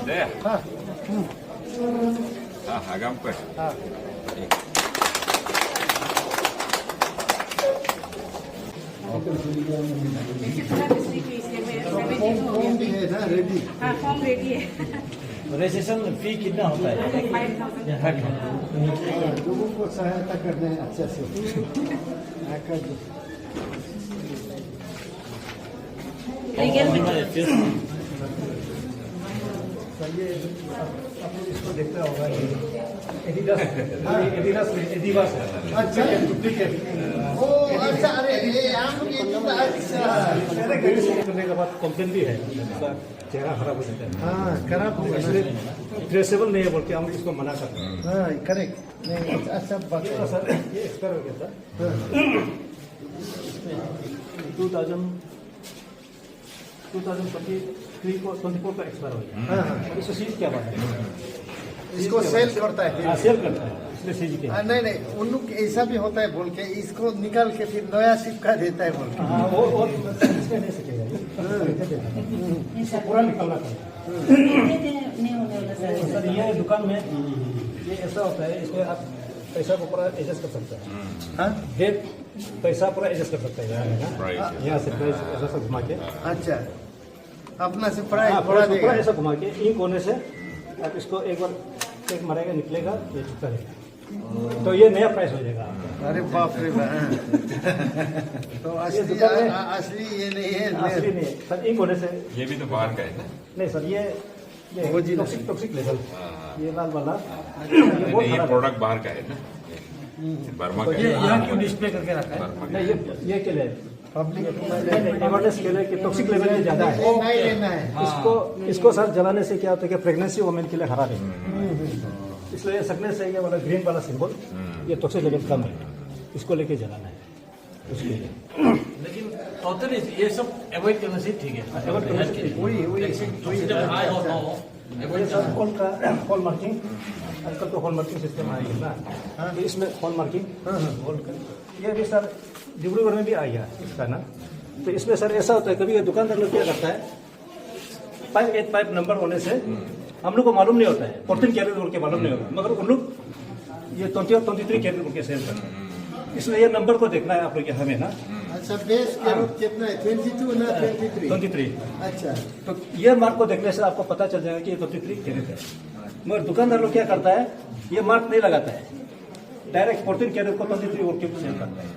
네. 하감 거. Form भी है ना रेडी हाँ फॉर्म रेडी है रजिस्ट्रेशन फी कितना होता है? 5,000 लोगों को सहायता करने अच्छे से लीगल ये आप लोग इसको देखता होगा एडिडास अच्छा ओ अच्छा अरे ये आम की करने के बाद कंप्लेन भी है, उसका चेहरा खराब हो जाता है। हाँ खराब हो गया इसलिए ट्रेसेबल नहीं है बोल के हम इसको मना करते हैं। हाँ करेक्ट नहीं अच्छा बात है सर ये एक्सपायर हो गया था 2023 को 24 का एक्सपायर हो गया। हाँ हाँ इसको सीज क्या बात है? इसको सेल करता है हाँ सेल करता है, इसलिए सीज किया। नहीं नहीं उन लोग ऐसा भी होता है बोल के इसको निकाल के फिर नया चिपका देता है बोल के हाँ वो इसमें नहीं सकेगा ये। इसको पूरा निकालना पड़ेगा। सर ये दुकान में ये ऐसा होता है, इसमें आप पैसा को पूरा एडजस्ट कर सकते हैं। हाँ डेट पैसा पूरा एडजस्ट कर सकते हैं यहाँ से प्राइस ऐसा सब घुमा के। अच्छा अपना से प्राइस हाँ, बढ़ा पूरा देगा ऐसा घुमा के इंक होने से आप इसको एक बार चेक मारेगा, निकलेगा, ये चुका रहेगा, तो ये नया प्राइस हो जाएगा आपका। अरे बाप रे बाप तो असली दुकान में- असली ये नहीं है असली नहीं है सर, इंक होने से ये भी तो बाहर का है ना? नहीं सर, ये Original। टॉक्सिक लेवल, ये लाल वाला नहीं, ये प्रोडक्ट बाहर का है ना? बर्मा का ये है। यहाँ क्यों डिस्प्ले करके रखा है? नहीं ये के लिए पब्लिक अवेयरनेस के लिए कि टॉक्सिक लेवल में ज्यादा है। नहीं लेना है इसको सर जलाने से क्या होता है कि प्रेगनेंसी वुमेन के लिए खराब है, इसलिए सकने से ये वाला ग्रीन वाला सिंबल ये टॉक्सिक लेवल कम है, इसको लेके जलाना है उसके लिए। लेकिन टोटली ये सब अवॉइड करने से ठीक है। अवॉइड करने से ठीक है। वही हाई और लो ये सर हॉल मार्किंग, आजकल तो हॉल मार्किंग सिस्टम आ गया ना, तो इसमें हॉल मार्किंग हॉल का ये भी सर डिब्रूगढ़ में भी आ गया इसका ना। तो इसमें सर ऐसा होता है, कभी दुकानदार लोग क्या करता है, 585 नंबर होने से हम लोग को मालूम नहीं होता है, 14 कैरेट बोल के मालूम नहीं होता, मगर उन लोग ये 20 और 23 कैरेट बोल के सेल करते हैं। इसलिए ये नंबर को देखना है आप लोग हमें ना। अच्छा बेस कैरेट कितना है 22 ना 23 23 अच्छा तो ये मार्क को देखने से आपको पता चल जाएगा कि ये 23 कैरेट है। मगर दुकानदार लोग क्या करता है, ये मार्क नहीं लगाता है, डायरेक्ट 14 कैरेट को 23 बोल के सेल करता है,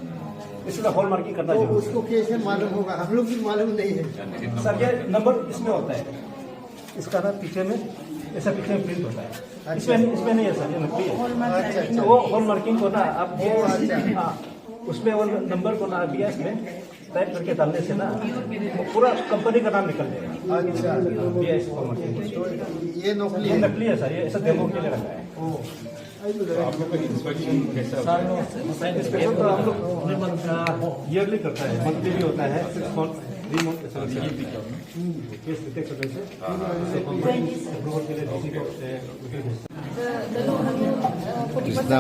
इसलिए हॉल मार्किंग करना तो जरूरी है। उसको कैसे मालूम होगा हम लोग भी मालूम नहीं है सर ये नंबर इसमें होता है, इसका ना पीछे में ऐसा पीछे में प्रिंट होता है, इसमें नहीं है सर, ये नकली है। अच्छा तो वो हॉल मार्किंग को ना आप हाँ, उसमें वो नंबर को ना अभी इसमें टाइप करके डालने से ना वो पूरा कंपनी का नाम निकल जाएगा। अच्छा BIS हॉल मार्किंग ये नकली ये है नकली है सर, ये ऐसा डेमो के लिए रखा है। तो आप लोग का इंस्पेक्शन कैसा होता है? इंस्पेक्शन तो हम लोग ईयरली करता है, मंथली भी होता है, 6 मंथ 3 मंथ ऐसा होता है। केस डिटेक्ट करने से अप्रूवल के लिए किसी को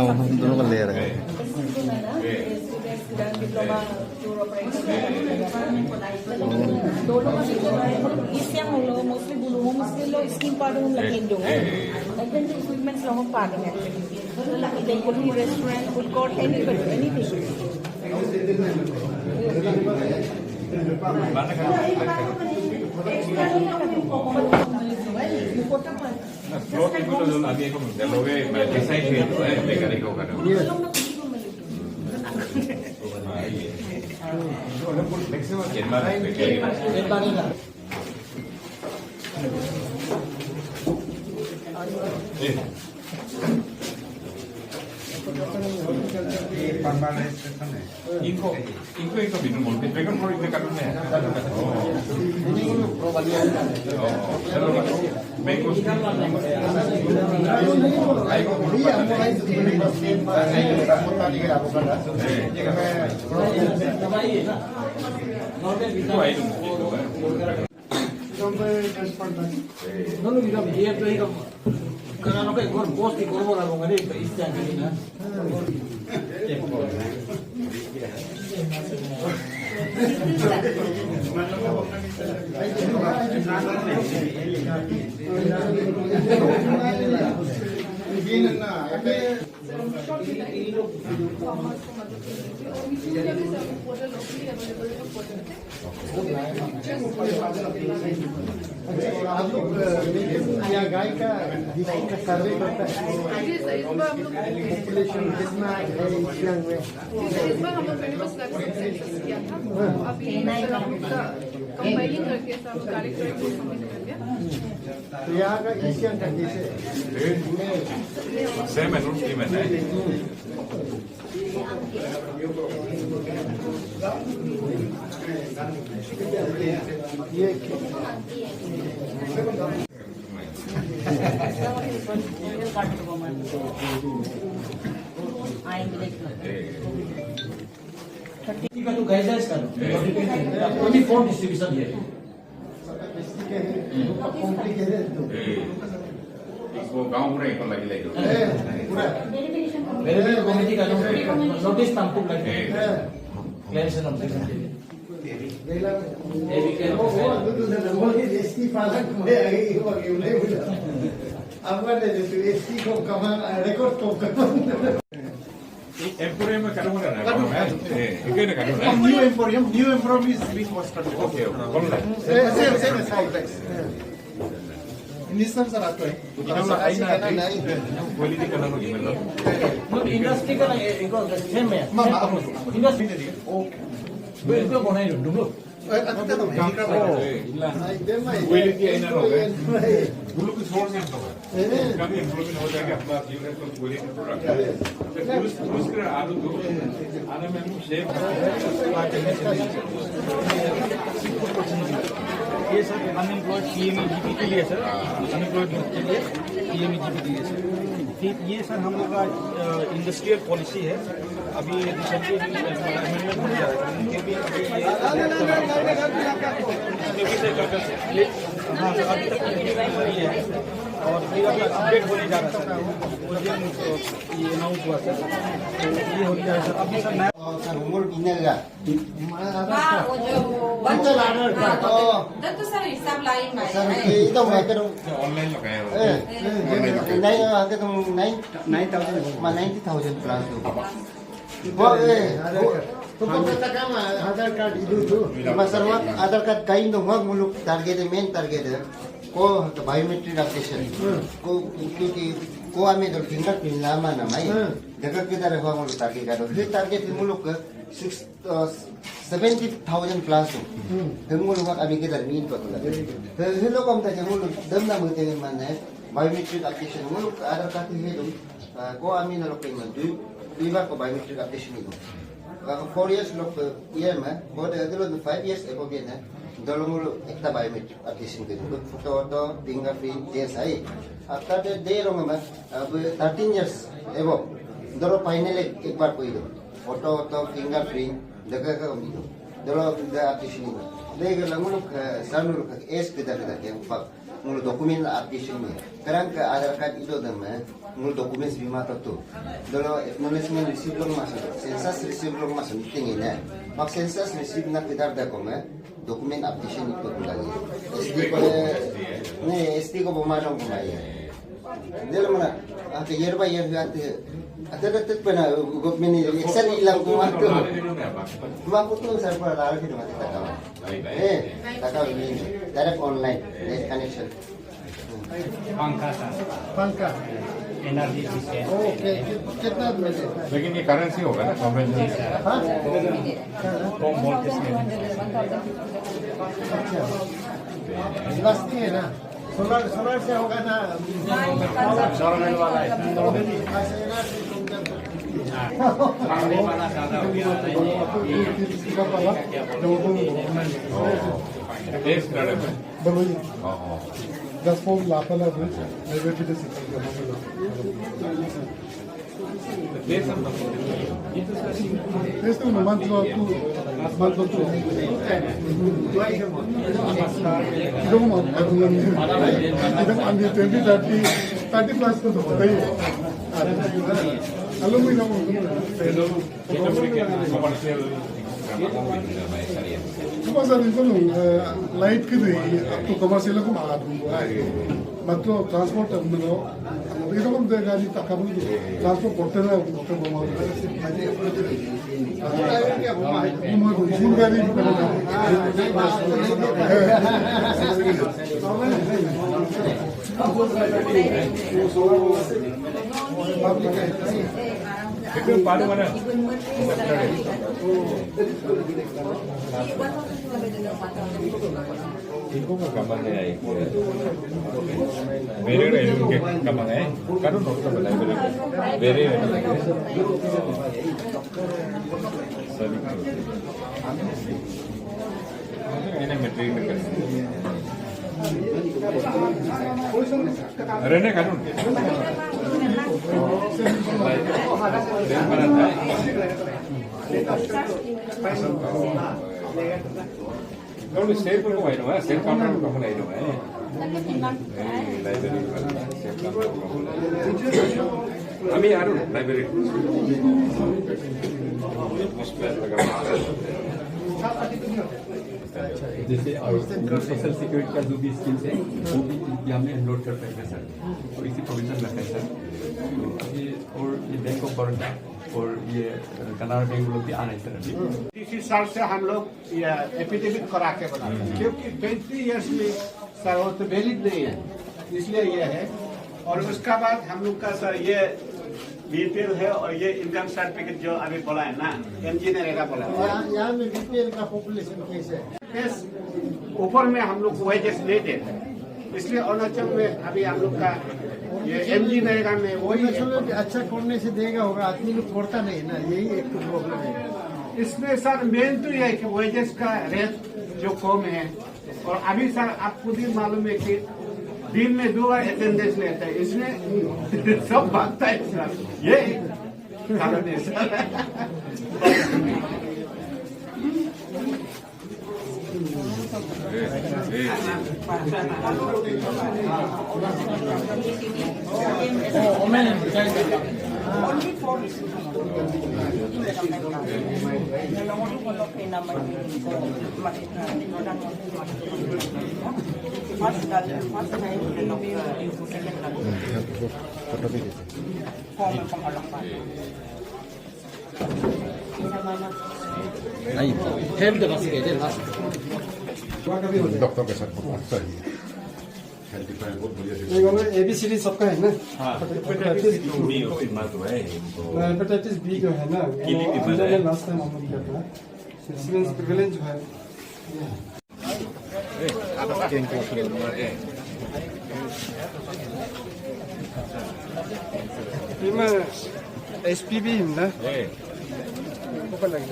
हम दोनों का ले रहे हैं Isiang lo mostly bulu mostly lo skin pada lagi dong. And then the equipments lo pada actually. They could be restaurant, food court, anything. Floor itu tuh nanti aku dialoge desain itu mekanik kan. Maximum jenman Inko itu minum multi, vegan floor itu kan mana? Mango 너는 이거 이해도 이거 그러나 그 이걸 보스 이거 뭐라고 하는 거 있지 않겠나? आप लोग यहाँ गाय का district का सर्वे करता है population कितना है इस्लाम में इस बार हम लोग पहले बस सेंसस किया था अभी कंपाइलिंग करके सब कलेक्ट करके सबमिट कर दिया तो यहाँ का एशियन का कैसे सेम है, रूट सेम है। ये का तो गाइडलाइंस का ओनली फॉर डिस्ट्रीब्यूशन है इसको गाँव पूरा एक लगी लगी वेरी कमिटी का नोटिस हमको लगे क्लियरेशन ऑफ Emporium में करूँगा ना, इके ना करूँगा। New emporium is being constructed. Okay, कौन है? Same complex. Nissan sir आपको है. क्वालिटी करना होगी मतलब। इंडस्ट्री का इको सेम है इंडस्ट्री इनको बनाई लो क्वालिटी है ना होगा। गुल्लू कुछ और नहीं होगा। कभी इम्प्रूवमेंट हो जाएगा अपना जीवन को क्वालिटी प्रोडक्ट। पुरुष के आलू दो आने में शेप ये सर अनएम्प्लॉयड पीएमईजीपी के लिए सर अनएम्प्लॉयड के लिए पीएमईजीपी के लिए सर ठीक ये सर हम लोग का इंडस्ट्रियल पॉलिसी है अभी रिसेंटली अमेंडमेंट हो जा रहा है हाँ सर अभी तक है और फिर अभी अपडेट होने जा रहा है सर उस दिन ये अनाउंस हुआ सर तो ये हो गया सर अभी सर नया umur ginagawa. तो सर हिसाब लाइन में Sir, ito mga pero online लगाया हो। ma 90,000 plus. तो पता काम आधार कार्ड इधर तो Masarwat aadhar card kain dong wag muluk target main target ko biometric application ko ko ame dol fingerprint lama na mai daga kita re hong target ka do target muluk 70,000 plus muluk wag ami kita min ko to hello kom ta muluk dam na mo te man biometric application muluk aadhar card he do ko ami na lokay man du iba ko biometric application ito 4 years look year में बहुत अगर 5 years एगो के ना दोनों लोग एक ता बायोमेट्रिक एप्लीकेशन के तो फोटो तो फिंगरप्रिंट जैसा ही आफ्टर दैट दे रहा मैं अब 13 years एगो दोनों फाइनल एक बार कोई दो फोटो तो फिंगरप्रिंट जगह का उम्मीद हो दोनों एप्लीकेशन को देख लंगो लोग सामने लोग एस किधर के ऊपर मुझे डॉक्यूमेंट एप्लीकेशन में करंट आधार कार्ड इधर दम में मुझे डॉक्यूमेंट्स बीमा तो दोनों एक्नॉलेजमेंट रिसीव लोग मासन सेंसस रिसीव लोग मासन मीटिंग है मग सेंसस रिसीव ना किधर देखो मैं डॉक्यूमेंट एप्लीकेशन को लगी एसडी को नहीं एसडी को बुमारों को नहीं है दिल मना आते ईयर बाय ईयर आते अतः पना गवर्नमेंट ने एक्सेल इलाम को मारते हो माको तो सर पर लाल के मत तका तका नहीं डायरेक्ट ऑनलाइन नेट कनेक्शन पंखा एनर्जी से ओके कितना मिले लेकिन ये करेंसी होगा ना कॉम्बिनेशन हाँ कम वोल्टेज में अच्छा सस्ती है ना सोलर से होगा ना सोलर वाला है सामने वाला ज्यादा हो गया टेस्ट कर रहे हैं Baloyi, हाँ that's for Lapala Bridge. I will be the test हम This is the month or two. Month or two. Even on the 20, 30 plus to the Aluminum. Commercial Cuma saat itu light gitu, atau komersial aku mahal dulu. Matro transport terminal, itu kan dari gaji tak kabur itu, transport porter lah, porter bawa. Rumah itu, ibu gaji itu kan. Itu paru mana? Ibu nggak gampang ya ibu. Beri ini mungkin gampang ya. Karena nol sama lain beri. Ini metrik dekat. Rene karun. Kalau save pun kau ini, save counter pun kau ini. Library, save counter pun kau. Kami ada library. जैसे social security का जो भी schemes है वो भी हमने enrol कर पाएंगे सर और इसी प्रोविजन रखा है सर और ये बैंक ऑफ बड़ौदा और ये कनाडा बैंक लोग भी आ रहे हैं सर अभी 30 साल से हम लोग ये एफिडेविट करा के बना रहे हैं क्योंकि 20 इयर्स में सर वो तो वैलिड नहीं है इसलिए ये है और उसका बाद हम लोग का सर ये बीपीएल है और ये इनकम सर्टिफिकेट जो अभी बोला है ना इंजीनियर का बोला यहाँ में बीपीएल का पॉपुलेशन कैसे है? ऊपर में हम लोग वेजेस नहीं देते इसलिए अरुणाचल में अभी हम लोग का ये एमजी नरेगा में वही अरुणाचल अच्छा करने से देगा होगा, आदमी लोग करता नहीं ना, यही एक तो प्रॉब्लम है। इसमें सर मेन तो ये है कि वेजेस का रेट जो कम है और अभी सर आपको भी मालूम है कि दिन में 2 बार अटेंडेंस लेते हैं इसमें सब भागता है सर ये कारण है सर Only for डॉक्टर के साथ बहुत सही है। एबीसीडी सबका है ना हेपेटाइटिस बी जो है ना लास्ट टाइम हम लोग किया था प्रिवेलेंस जो है इसमें एसपीबी है ना ऊपर लगे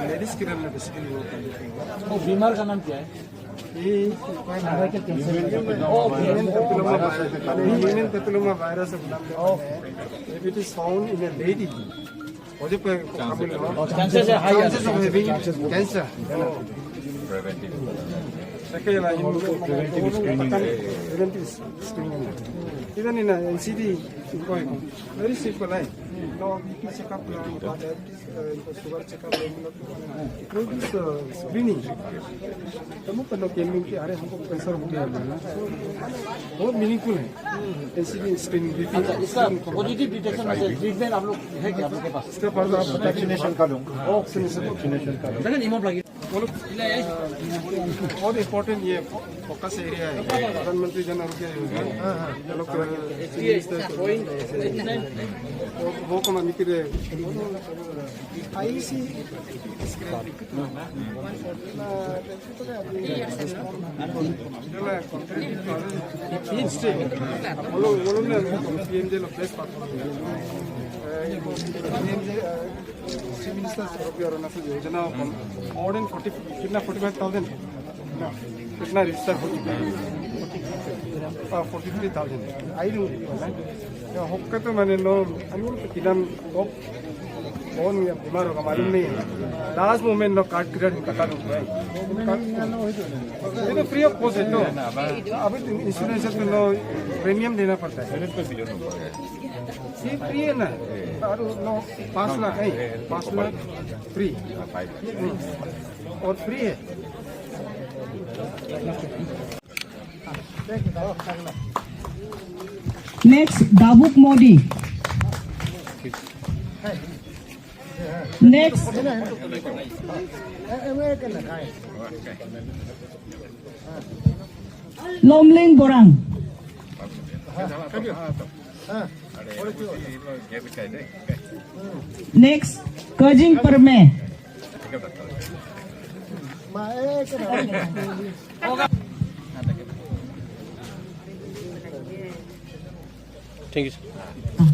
लेडीज के लिए बेसिकली वो बीमार का नाम क्या है human papilloma virus if it is found in a lady chances है high chances of having cancer preventive screening even in a NCD very simple line no BP checkup diabetes sugar checkup screening तब पर लोग कहते हैं कि अरे हमको cancer हो गया बहुत मीनिंगफुल है एनसीडी स्क्रीनिंग बीपी इसका पॉजिटिव डिटेक्शन में ट्रीटमेंट आप लोग है क्या आप लोग के पास इसका पर आप वैक्सीनेशन का दूंगा वैक्सीनेशन का लेकिन इमोट लगी वो लोग बहुत इम्पोर्टेंट ये फोकस एरिया है प्रधानमंत्री जन आरोग्य योजना ये लोग वो कम निकले आईसी पीएमजे लोग बेस्ट मिनिस्टर्स अरुणाचल योजना more than 45,000 कितना रजिस्टर हो चुका है 43,000. I don't know. Hokka to mane no, anu kidam top कौन बीमार होगा मालूम नहीं है लास्ट मोमेंट में कार्ड क्लियर कटा दूँ ये तो फ्री ऑफ कॉस्ट है तो अभी इंश्योरेंस है तो नो प्रीमियम देना पड़ता है ये फ्री है ना और नो 5 लाख नहीं 5 लाख फ्री और फ्री है नेक्स्ट दाबुक मोदी नेक्स्ट लोमलिंग बोरांग नेक्स्ट कर्जिंग परमे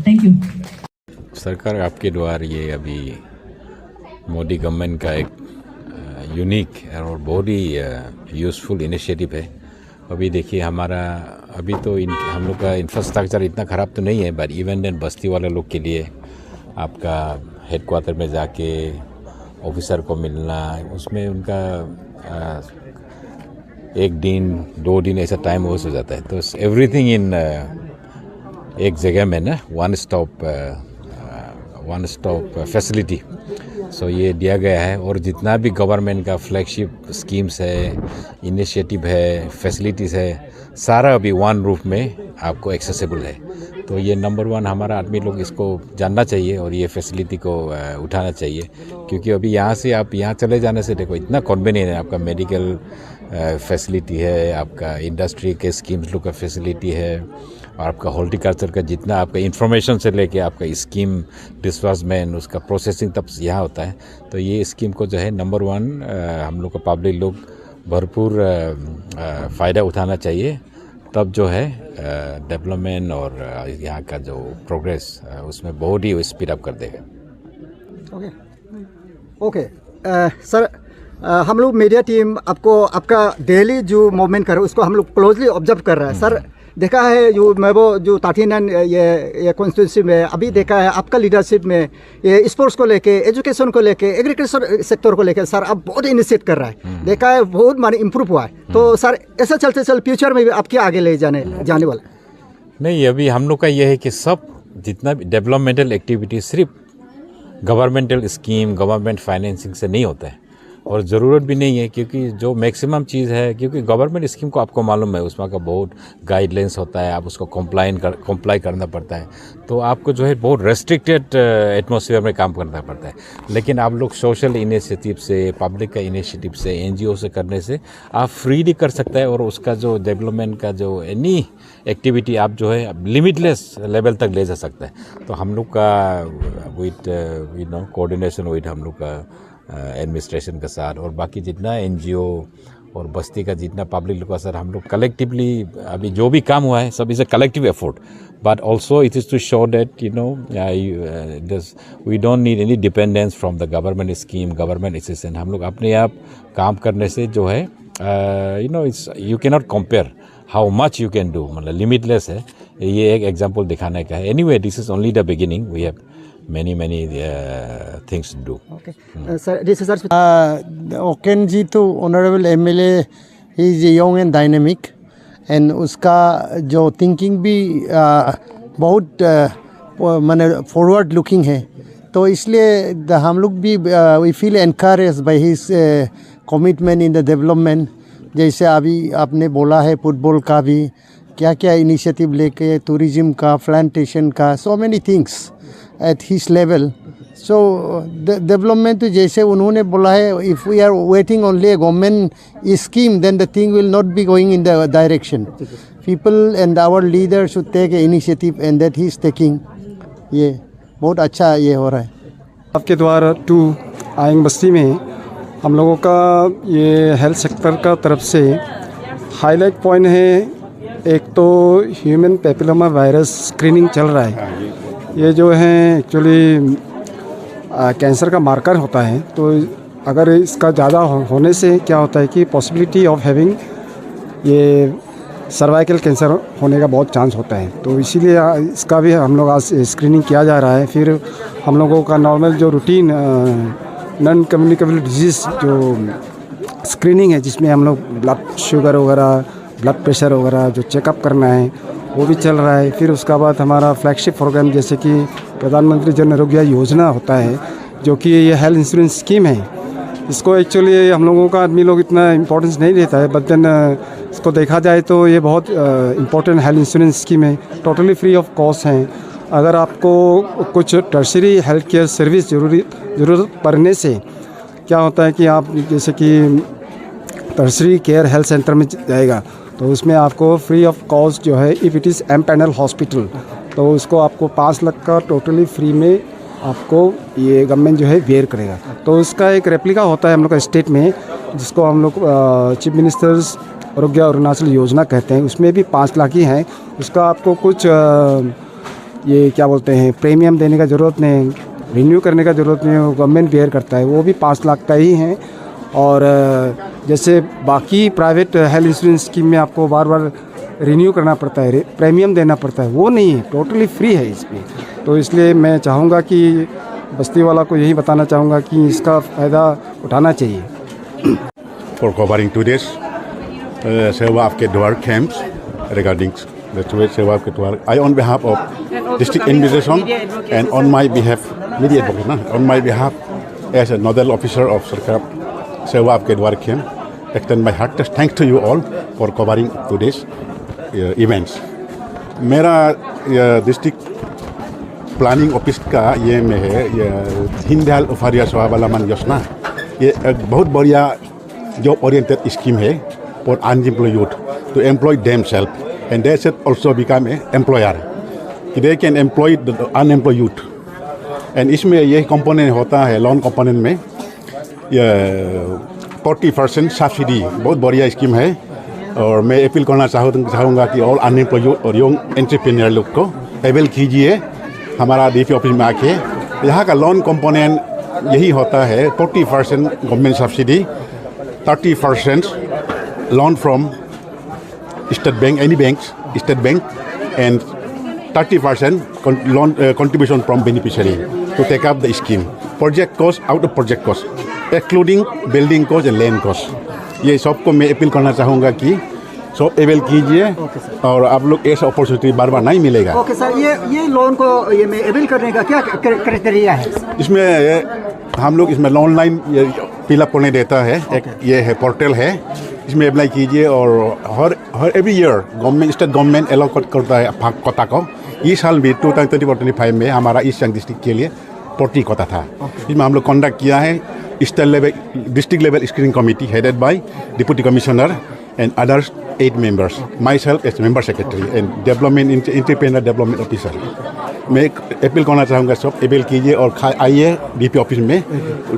थैंक यू सरकार आपके द्वारा ये अभी मोदी गवर्नमेंट का एक यूनिक और बहुत ही यूज़फुल इनिशिएटिव है। अभी देखिए हमारा अभी तो हम लोग का इंफ्रास्ट्रक्चर इतना ख़राब तो नहीं है, बट इवन देन बस्ती वाले लोग के लिए आपका हेडक्वार्टर में जाके ऑफिसर को मिलना, उसमें उनका 1 दिन 2 दिन ऐसा टाइम वेस्ट हो जाता है। तो एवरीथिंग इन एक जगह में ना वन स्टॉप फैसिलिटी सो ये दिया गया है। और जितना भी गवर्नमेंट का फ्लैगशिप स्कीम्स है, इनिशिएटिव है, फैसिलिटीज़ है, सारा अभी वन रूफ में आपको एक्सेसिबल है। तो ये नंबर 1 हमारा आदमी लोग इसको जानना चाहिए और ये फैसिलिटी को उठाना चाहिए, क्योंकि अभी यहाँ से आप यहाँ चले जाने से देखो इतना कन्वीनियंट है। आपका मेडिकल फैसिलिटी है, आपका इंडस्ट्री के स्कीम्स लोग का फैसिलिटी है, और आपका हॉर्टिकल्चर का जितना आपका इंफॉर्मेशन से लेके आपका स्कीम डिस्बर्समेंट उसका प्रोसेसिंग तब यहाँ होता है। तो ये स्कीम को जो है नंबर 1 हम लोग का पब्लिक लोग भरपूर फ़ायदा उठाना चाहिए, तब जो है डेवलपमेंट और यहाँ का जो प्रोग्रेस उसमें बहुत ही स्पीड अप कर देगा। ओके सर, हम लोग मीडिया टीम आपको आपका डेली जो मूवमेंट कर रहे हैं उसको हम लोग क्लोजली ऑब्जर्व कर रहे हैं। सर देखा है जो 39 ये कॉन्स्टिट्यूंसी में अभी देखा है आपका लीडरशिप में ये स्पोर्ट्स को लेके, एजुकेशन को लेके, एग्रीकल्चर सेक्टर को लेके सर आप बहुत इनिशिएट कर रहा है। देखा है बहुत माने इम्प्रूव हुआ है। तो सर ऐसा चलते फ्यूचर में भी आपके आगे ले जाने वाला नहीं। अभी हम लोग का ये है कि सब जितना भी डेवलपमेंटल एक्टिविटी सिर्फ गवर्नमेंटल स्कीम, गवर्नमेंट फाइनेंसिंग से नहीं होता है, और ज़रूरत भी नहीं है, क्योंकि जो मैक्सिमम चीज़ है, क्योंकि गवर्नमेंट स्कीम को आपको मालूम है उसमें का बहुत गाइडलाइंस होता है, आप उसको कंप्लाई करना पड़ता है। तो आपको जो है बहुत रेस्ट्रिक्टेड एटमॉस्फेयर में काम करना पड़ता है। लेकिन आप लोग सोशल इनिशिएटिव से, पब्लिक का इनिशिएटिव से, NGO से करने से आप फ्रीली कर सकते हैं, और उसका जो डेवलपमेंट का जो एनी एक्टिविटी आप जो है लिमिटलेस लेवल तक ले जा सकते हैं। तो हम लोग का विद कोऑर्डिनेशन विद हम लोग का एडमिनिस्ट्रेशन के साथ और बाकी जितना NGO और बस्ती का जितना पब्लिक लोग का सर, हम लोग कलेक्टिवली अभी जो भी काम हुआ है सब is a collective effort, but also it is to show that we don't need any dependence from the government scheme, government assistance. हम लोग अपने आप काम करने से जो है it's you can not compare how much you can do, मतलब लिमिटलेस है। ये एक एग्जाम्पल दिखाने का है। Anyway this is only the beginning, we have many things to do. Okay. Sir, this is Oken ji to honorable MLA, he is young and dynamic, and उसका जो thinking भी बहुत माने forward looking है। तो इसलिए हम लोग भी we feel encouraged by his commitment in the development। जैसे अभी आपने बोला है फुटबॉल का भी क्या क्या इनिशिएटिव लेके, टूरिज्म का, प्लांटेशन का, so many things at his level। so development तो जैसे उन्होंने बोला है, if we are waiting only a government scheme then the thing will not be going in the direction। people and our leaders should take an initiative and that he is taking। ये बहुत अच्छा ये हो रहा है। आपके द्वारा 2 आयंग बस्ती में हम लोगों का ये हेल्थ सेक्टर का तरफ से हाईलाइट पॉइंट है। एक तो ह्यूमन पेपिलोमा वायरस स्क्रीनिंग चल रहा है। ये जो है एक्चुअली कैंसर का मार्कर होता है। तो अगर इसका ज़्यादा होने से क्या होता है कि पॉसिबिलिटी ऑफ हैविंग ये सर्वाइकल कैंसर होने का बहुत चांस होता है। तो इसीलिए इसका भी हम लोग आज स्क्रीनिंग किया जा रहा है। फिर हम लोगों का नॉर्मल जो रूटीन नॉन कम्युनिकेबल डिजीज़ जो स्क्रीनिंग है, जिसमें हम लोग ब्लड शुगर वगैरह, ब्लड प्रेशर वगैरह जो चेकअप करना है वो भी चल रहा है। फिर उसका बाद हमारा फ्लैगशिप प्रोग्राम जैसे कि प्रधानमंत्री जन आरोग्य योजना होता है, जो कि ये हेल्थ इंश्योरेंस स्कीम है। इसको एक्चुअली हम लोगों का आदमी लोग इतना इम्पोर्टेंस नहीं देता है, बट देन इसको देखा जाए तो ये बहुत इम्पोर्टेंट हेल्थ इंश्योरेंस स्कीम है। टोटली फ्री ऑफ कॉस्ट है। अगर आपको कुछ टर्शरी हेल्थ केयर सर्विस ज़रूरत पड़ने से क्या होता है कि आप जैसे कि टर्शरी केयर हेल्थ सेंटर में जाएगा तो उसमें आपको फ्री ऑफ कॉस्ट जो है, if it is M-panel hospital, तो उसको आपको 5 लाख का टोटली फ्री में आपको ये गवर्नमेंट जो है बेयर करेगा। तो उसका एक रेप्लिका होता है हम लोग का स्टेट में, जिसको हम लोग चीफ मिनिस्टर्स आरोग्य अरुणाचल योजना कहते हैं। उसमें भी 5 लाख ही है। उसका आपको कुछ ये क्या बोलते हैं प्रीमियम देने का ज़रूरत नहीं, रिन्यू करने का ज़रूरत नहीं, वो गवर्नमेंट बेयर करता है। वो भी 5 लाख का ही है। और जैसे बाकी प्राइवेट हेल्थ इंश्योरेंस स्कीम में आपको बार बार रिन्यू करना पड़ता है, प्रीमियम देना पड़ता है, वो नहीं है, टोटली फ्री है इसमें। तो इसलिए मैं चाहूँगा कि बस्ती वाला को यही बताना चाहूँगा कि इसका फ़ायदा उठाना चाहिए। For covering today's Sewa Aapke Dwar camps regarding the Sewa Aapke Dwar, I on behalf of District Administration and on my behalf, media advocate, on my behalf as a nodal officer of Sarkar Sewa Aapke Dwar camp, extend my heartiest thanks to you all for covering today's events. मेरा district planning office का ये में है, ये दीनदयाल उपाध्याय स्वावलंबन योजना। ये एक बहुत बढ़िया जॉब ओरिएंटेड स्कीम है for unemployed youth to employ themselves and they should also become a employer. They can employ the unemployed youth. And इसमें ये कंपोनेंट होता है, लोन कंपोनेंट में ये 40% सब्सिडी, बहुत बढ़िया स्कीम है। और मैं अपील करना चाहूँगा कि ऑल अनएम्प्लॉयड यूथ और यंग एंटरप्रेन्योर लोग को अवेल कीजिए हमारा डीपी ऑफिस में आके। यहाँ का लोन कंपोनेंट यही होता है 40% government subsidy, 30% loan from state bank, any bank, state bank, and 30% loan contribution from beneficiary to take up the scheme. Project cost, out of project cost, including building cost and land cost. ये सबको मैं appeal करना चाहूँगा कि सब avail कीजिए और आप लोग ऐसा अपॉर्चुनिटी बार बार नहीं मिलेगा। ओके सर, ये लोन को ये में अवेल करने का क्या क्राइटेरिया है? इसमें हम लोग इसमें ऑनलाइन फिलअप करने देता है। एक ये है पोर्टल है, इसमें अप्लाई कीजिए और हर every year government, state government allocate करता है कोटा को। इस साल भी 2024-25 में हमारा ईस्ट सियांग डिस्ट्रिक्ट के लिए 40 कोटा था। इसमें हम लोग कंडक्ट किया है state level, district level screening committee headed by deputy commissioner and others 8 members, myself as member secretary and development independent development officer। मैं अपील करना चाहूँगा सब अवेल कीजिए और आइए डीपी ऑफिस में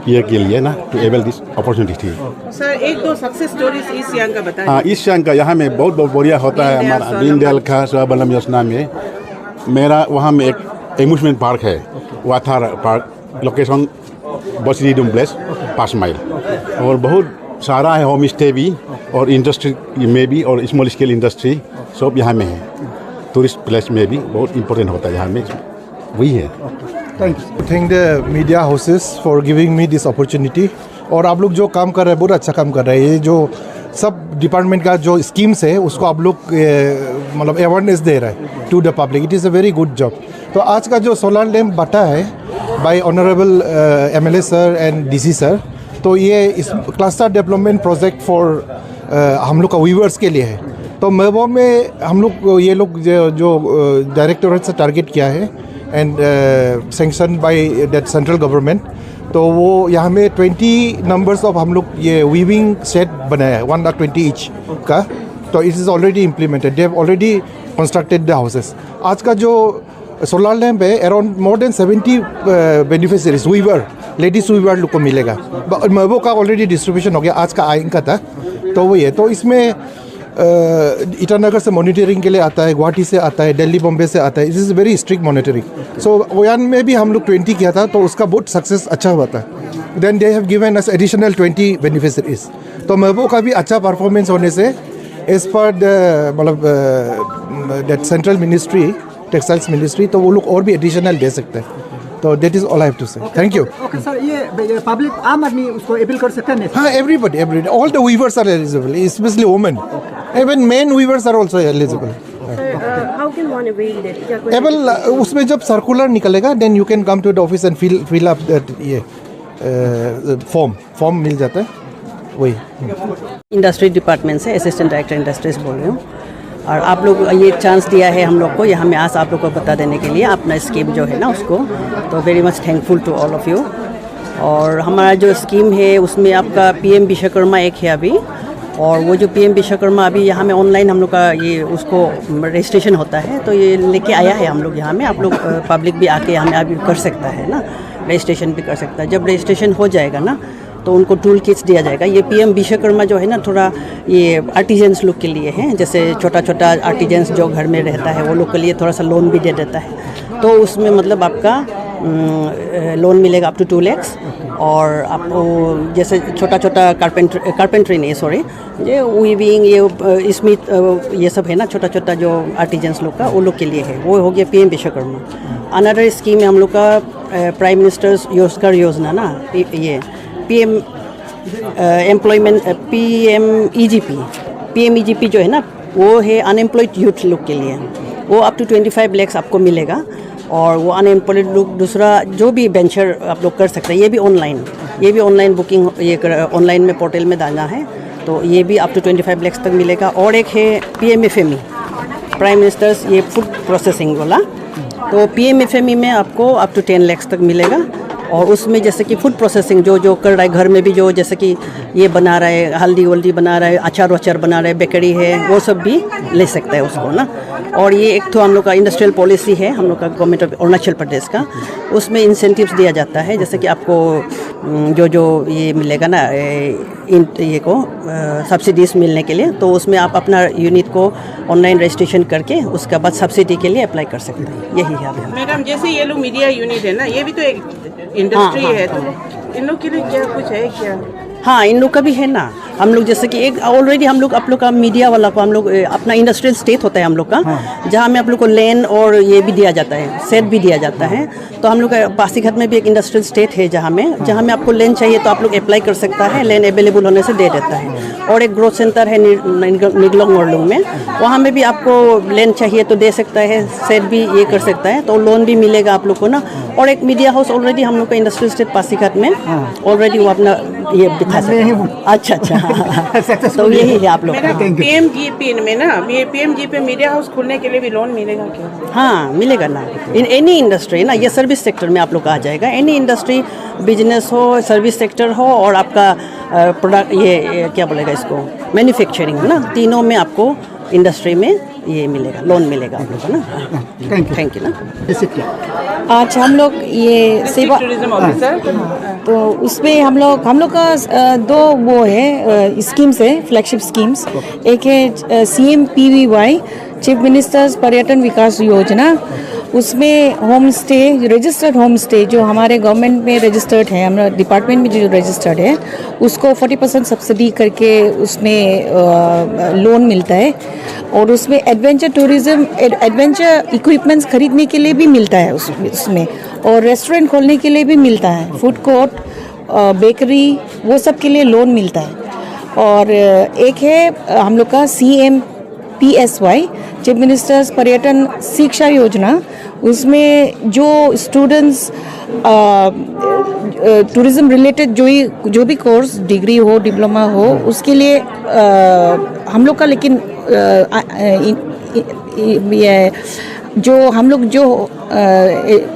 ये के लिए ना to avail this opportunity. Sir एक दो सक्सेस स्टोरीज ईस्ट सियांग का बताइए। हाँ, ईस्ट सियांग का यहाँ में बहुत बढ़िया होता है। हमारा दीनदयाल का स्वावलंबन योजना में मेरा वहाँ में एक एम्यूजमेंट पार्क है, वाथार पार्क, लोकेशन बसरी डुम्प्लेस 5 माइल, और बहुत सारा है होम स्टे भी और इंडस्ट्री में भी और स्मॉल स्केल इंडस्ट्री सब यहाँ में है। टूरिस्ट प्लेस में भी बहुत इम्पोर्टेंट होता है यहाँ में, वही है। Thank the media houses for giving me this opportunity. और आप लोग जो काम कर रहे हैं बहुत अच्छा काम कर रहे हैं। ये जो सब डिपार्टमेंट का जो स्कीम्स है उसको आप लोग मतलब अवेयरनेस दे रहे हैं to the public. It is a very good job. तो आज का जो सोलर लैम्प बटा है by honourable MLA sir and DC sir, तो ये इस क्लस्टर डेवलपमेंट प्रोजेक्ट फॉर हम लोग का वीवर्स के लिए है। तो मेबो में हम लोग ये लोग जो डायरेक्टोरेट से टारगेट किया है and sanction by that central government, तो वो यहाँ में 20 नंबर्स ऑफ हम लोग ये वीविंग सेट बनाया है, 120 ईच का। तो it is already implemented, they have already constructed the houses. आज का जो सोलर लैम्प है around more than 70 beneficiaries weaver, ladies weaver लोग को मिलेगा। मेबो का ऑलरेडी डिस्ट्रीब्यूशन हो गया, आज का आइन का था। तो वही है। तो इसमें ईटानगर से मॉनिटरिंग के लिए आता है, गुवाहाटी से आता है, दिल्ली बॉम्बे से आता है। It is very strict monitoring. So ओयान में भी हम लोग 20 किया था, तो उसका बहुत सक्सेस अच्छा हुआ था। Then they have given us additional 20 beneficiaries. तो मेबो का भी अच्छा परफॉर्मेंस होने से एज पर मतलब that central ministry textiles ministry, तो वो लोग और भी एडिशनल दे सकते हैं। तो that is all I have to say. Thank you. Okay sir, ये पब्लिक आम आदमी उसको अपील कर सकते हैं? हाँ, everybody all the weavers are eligible, specially women, even men weavers are also eligible. How can one avail it? Able उसमें जब सर्कुलर निकलेगा then you can come to the office and fill up that ये form मिल जाता है वही। Industry department से assistant director industries बोल रही हूँ, और आप लोग ये चांस दिया है हम लोग को यहाँ में आज आप लोग को बता देने के लिए अपना स्कीम जो है ना उसको, तो very much thankful to all of you. और हमारा जो स्कीम है उसमें आपका PM विश्वकर्मा एक है अभी, और वो जो PM विश्वकर्मा अभी यहाँ में ऑनलाइन हम लोग का ये उसको रजिस्ट्रेशन होता है, तो ये लेके आया है हम लोग यहाँ में। आप लोग पब्लिक भी आके यहाँ में अभी कर सकता है ना, रजिस्ट्रेशन भी कर सकता है। जब रजिस्ट्रेशन हो जाएगा ना तो उनको टूल किट्स दिया जाएगा। ये PM विश्वकर्मा जो है ना थोड़ा ये आर्टिजन्स लोग के लिए है, जैसे छोटा छोटा आर्टिजन्स जो घर में रहता है वो लोग के लिए थोड़ा सा लोन भी दे देता है। तो उसमें मतलब आपका लोन मिलेगा अप टू 2 लाख, और आपको जैसे छोटा छोटा कारपेंट्री नहीं सॉरी, ये वीविंग ये स्मिथ ये सब है ना छोटा छोटा जो आर्टिजन्स लोग का, वो लोग के लिए है। वो हो गया PM विश्वकर्मा। अनदर स्कीम है हम लोग का प्राइम मिनिस्टर्स रोजगार योजना ना, ये PM एम्प्लॉयमेंट PMEGP जो है ना वो है अनएम्प्लॉयड यूथ लोग के लिए। वो अप टू 25 लाख आपको मिलेगा, और वो अनएम्प्लॉयड लोग दूसरा जो भी वेंचर आप लोग कर सकते हैं। ये भी ऑनलाइन बुकिंग ये ऑनलाइन में पोर्टल में डालना है, तो ये भी अप टू 25 लाख तक मिलेगा। और एक है PMFME प्राइम मिनिस्टर्स ये फूड प्रोसेसिंग वाला, तो PMFME में आपको अप टू 10 लाख तक मिलेगा। और उसमें जैसे कि फूड प्रोसेसिंग जो कर रहा है घर में भी, जो जैसे कि ये बना रहा है हल्दी वल्दी बना रहा है, अचार बना रहा है, बेकरी है, वो सब भी ले सकता है उसको ना। और ये एक तो हम लोग का इंडस्ट्रियल पॉलिसी है हम लोग का गवर्नमेंट ऑफ अरुणाचल प्रदेश का, उसमें इंसेंटिव्स दिया जाता है। जैसे कि आपको जो ये मिलेगा ना ये को सब्सिडीज मिलने के लिए, तो उसमें आप अपना यूनिट को ऑनलाइन रजिस्ट्रेशन करके उसके बाद सब्सिडी के लिए अप्लाई कर सकते हैं। यही है मैडम। जैसे ये लोग मीडिया यूनिट है ना, ये भी तो एक इंडस्ट्री है, तो इन लोग के लिए क्या कुछ है क्या? हाँ, इन लोग का भी है ना। हम लोग जैसे कि एक ऑलरेडी हम लोग आप लोग का मीडिया वाला को हम लोग अपना इंडस्ट्रियल स्टेट होता है हम लोग का, जहाँ में आप लोग को लैंड और ये भी दिया जाता है, सेट भी दिया जाता है। तो हम लोग का पासीघाट में भी एक इंडस्ट्रियल स्टेट है जहाँ में आपको लैंड चाहिए तो आप लोग अप्लाई कर सकता है, लैंड अवेलेबल होने से दे देता है। और एक ग्रोथ सेंटर है निगलोंग मोरलुंग में, वहाँ में भी आपको लैंड चाहिए तो दे सकता है, सेट भी ये कर सकता है, तो लोन भी मिलेगा आप लोग को ना। और एक मीडिया हाउस ऑलरेडी हम लोग का इंडस्ट्रियल स्टेट पासीघाट में ऑलरेडी वो अपना ये दिखा सकते हैं। अच्छा तो यही है आप लोग। PMGP में ना, ये PMGP मीडिया हाउस खोलने के लिए भी लोन मिलेगा क्या? हाँ मिलेगा ना, इन एनी इंडस्ट्री ना, ये सर्विस सेक्टर में आप लोग का आ जाएगा। एनी इंडस्ट्री, बिजनेस हो, सर्विस सेक्टर हो, और आपका प्रोडक्ट ये क्या बोलेगा इसको, मैन्युफैक्चरिंग ना, तीनों में आपको इंडस्ट्री में ये मिलेगा, लोन मिलेगा आप लोग को ना। थैंक यू ना। आज हम लोग ये सेवा टूरिज्म ऑफिसर, तो उसमें हम लोग का 2 वो है स्कीम्स है, फ्लैगशिप स्कीम्स। एक है CMPVY चीफ मिनिस्टर्स पर्यटन विकास योजना, उसमें home stay, registered home stay जो हमारे गवर्नमेंट में रजिस्टर्ड है, हमारे डिपार्टमेंट में जो रजिस्टर्ड है, उसको 40% सब्सिडी करके उसमें लोन मिलता है। और उसमें एडवेंचर टूरिज्म, एडवेंचर इक्विपमेंट्स खरीदने के लिए भी मिलता है उसमें, और रेस्टोरेंट खोलने के लिए भी मिलता है, फूड कोर्ट, बेकरी, वो सब के लिए लोन मिलता है। और एक है हम लोग का CMPSY चीफ मिनिस्टर्स पर्यटन शिक्षा योजना, उसमें जो स्टूडेंट्स टूरिज्म रिलेटेड जो भी कोर्स, डिग्री हो, डिप्लोमा हो, उसके लिए हम लोग का, लेकिन ये जो हम लोग जो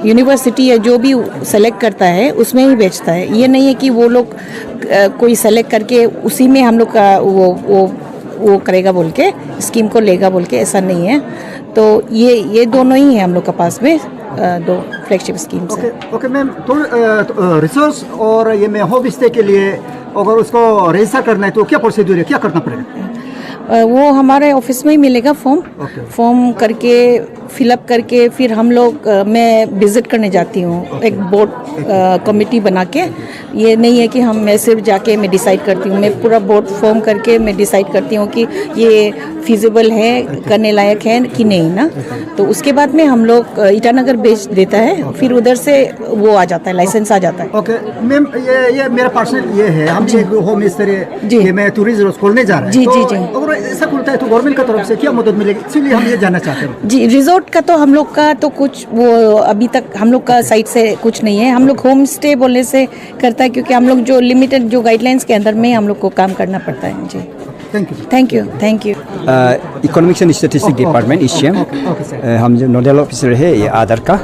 यूनिवर्सिटी है जो भी सेलेक्ट करता है उसमें ही बेचता है। ये नहीं है कि वो लोग कोई सेलेक्ट करके उसी में हम लोग का वो करेगा बोल के, स्कीम को लेगा बोल के, ऐसा नहीं है। तो ये दोनों ही है हम लोग के पास में 2 फ्लैगशिप स्कीम्स है। ओके मैम, तो रिसोर्स और ये में होम स्टे के लिए अगर उसको रजिस्टर करना है तो क्या प्रोसीड्यूर है, क्या करना पड़ेगा? वो हमारे ऑफिस में ही मिलेगा फॉर्म करके फिलअप करके फिर हम लोग मैं विजिट करने जाती हूँ एक बोर्ड कमेटी बना के। ये नहीं है कि मैं सिर्फ जाके मैं डिसाइड करती हूँ, मैं पूरा बोर्ड फॉर्म करके मैं डिसाइड करती हूँ कि ये फिजिबल है, करने लायक है कि नहीं ना। तो उसके बाद में हम लोग ईटानगर भेज देता है, फिर उधर से वो आ जाता है, लाइसेंस आ जाता है। ओके मैम, ये मेरा पर्सनल ये है, हम एक होम स्टे ये मैं टूरिज्म खोलने जा रहा है। जी तो जी जी। अगर ऐसा खुलता है तो गवर्नमेंट की तरफ से क्या मदद मिलेगी, इसलिए हम ये जानना चाहते हैं। जी, रिजॉर्ट का तो हम लोग का तो कुछ वो अभी तक हम लोग का साइड से कुछ नहीं है। हम लोग होम स्टे बोलने से करता है क्योंकि हम लोग जो लिमिटेड जो गाइडलाइंस के अंदर में हम लोग को काम करना पड़ता है। जी thank you thank you thank you. Economics and statistics department ECM, हम जो नोडल ऑफिसर है ये आधार का।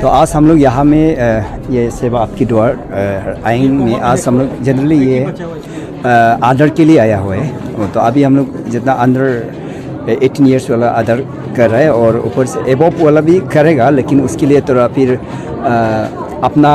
तो आज हम लोग यहाँ में ये सेवा आपकी द्वार आएंगे में आज हम लोग जनरली ये आधार के लिए आया हुआ है। तो अभी हम लोग जितना अंडर 18 ईयर्स वाला आधार कर रहा है और ऊपर से एबोव वाला भी करेगा, लेकिन उसके लिए थोड़ा फिर अपना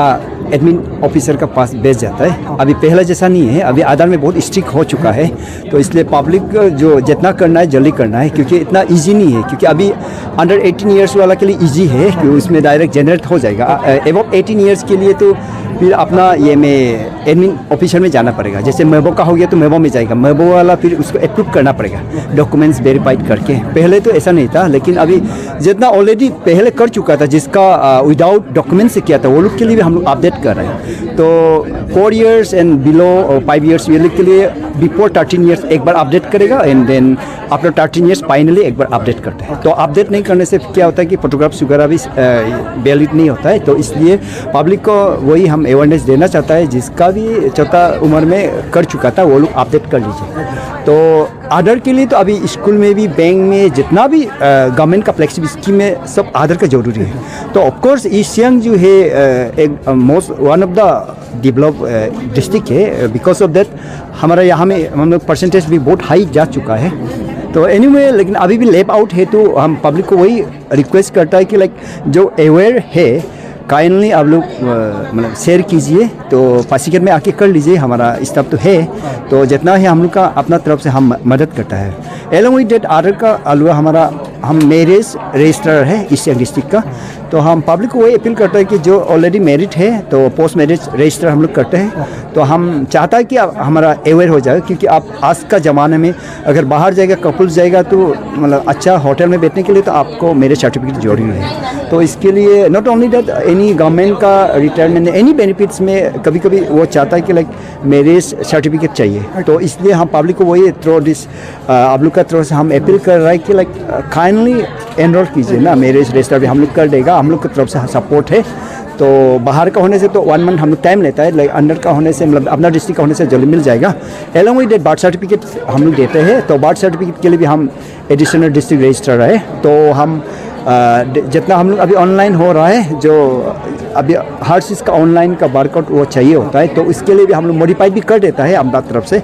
एडमिन ऑफिसर का पास भेज जाता है। अभी पहला जैसा नहीं है, अभी आधार में बहुत स्ट्रिक्ट हो चुका है। तो इसलिए पब्लिक जो जितना करना है जल्दी करना है, क्योंकि इतना इजी नहीं है। क्योंकि अभी अंडर 18 ईयर्स वाला के लिए इजी है कि उसमें डायरेक्ट जनरेट हो जाएगा। एबव 18 ईयर्स के लिए तो फिर अपना ये में एडमिन ऑफिसर में जाना पड़ेगा। जैसे मेबो का हो गया तो मेबो में जाएगा, मेबो वाला फिर उसको अप्रूव करना पड़ेगा डॉक्यूमेंट्स वेरीफाइड करके। पहले तो ऐसा नहीं था, लेकिन अभी जितना ऑलरेडी पहले कर चुका था, जिसका विदाउट डॉक्यूमेंट से किया था, वो लोग के लिए भी हम लोग अपडेट कर रहे हैं। तो 4 ईयर्स एंड बिलो और 5 ईयर्स ये लोग के लिए बिफोर 13 ईयर्स एक बार अपडेट करेगा and then after 13 years finally एक बार अपडेट करते हैं। तो अपडेट नहीं करने से क्या होता है कि फोटोग्राफ्स वगैरह भी वैलिड नहीं होता है। तो इसलिए पब्लिक को वही हम अवेयरनेस देना चाहता है, जिसका भी चौथा उम्र में कर चुका था वो लोग अपडेट कर लीजिए। तो आधार के लिए तो अभी स्कूल में भी, बैंक में, जितना भी गवर्नमेंट का फ्लेक्सिबल स्कीम में सब आधार का जरूरी है। तो ऑफकोर्स ईस्ट सियांग जो है एक most one of the develop district है। बिकॉज ऑफ दैट हमारा यहाँ में हम लोग परसेंटेज भी बहुत हाई जा चुका है। तो एनीवे लेकिन अभी भी लेप आउट है, तो हम पब्लिक को वही रिक्वेस्ट करता है कि लाइक जो अवेयर है काइंडली आप लोग मतलब शेयर कीजिए। तो पासीघाट में आके कर लीजिए, हमारा स्टाफ तो है, तो जितना है हम लोग का अपना तरफ से हम मदद करता है। एलोंग विद डेट आधार का अलवा हमारा हम मैरिज रजिस्ट्रार है ईस्ट सियांग डिस्ट्रिक्ट का। तो हम पब्लिक को वही अपील करते हैं कि जो ऑलरेडी मैरिड है तो पोस्ट मैरिज रजिस्टर हम लोग करते हैं। तो हम चाहता है कि आप हमारा अवेयर हो जाए, क्योंकि आप आज का ज़माने में अगर बाहर जाएगा, कपल्स जाएगा तो मतलब अच्छा होटल में बैठने के लिए तो आपको मैरिज सर्टिफिकेट जरूरी है। तो इसके लिए not only that any government का रिटायरमेंट एनी बेनिफिट्स में कभी कभी वो चाहता है कि लाइक मैरिज सर्टिफिकेट चाहिए। तो इसलिए हम पब्लिक को वही थ्रू दिस आप लोग का थ्रू से हम अपील कर रहे हैं कि लाइक काइंडली एनरोल कीजिए ना, मैरिज रजिस्टर भी हम लोग कर देगा, हम लोग की तरफ से सपोर्ट है। तो बाहर का होने से तो 1 मंथ हम लोग टाइम लेता है, लाइक अंडर का होने से मतलब अपना डिस्ट्रिक्ट का होने से जल्दी मिल जाएगा। एलोंग विद बर्थ सर्टिफिकेट हम लोग देते हैं। तो बर्थ सर्टिफिकेट के लिए भी हम एडिशनल डिस्ट्रिक्ट रजिस्ट्रार है। तो हम जितना हम लोग अभी ऑनलाइन हो रहा है, जो अभी हर चीज़ का ऑनलाइन का बारकोड वो चाहिए होता है, तो इसके लिए भी हम लोग मॉडिफाइड भी कर देता है अपना तरफ से।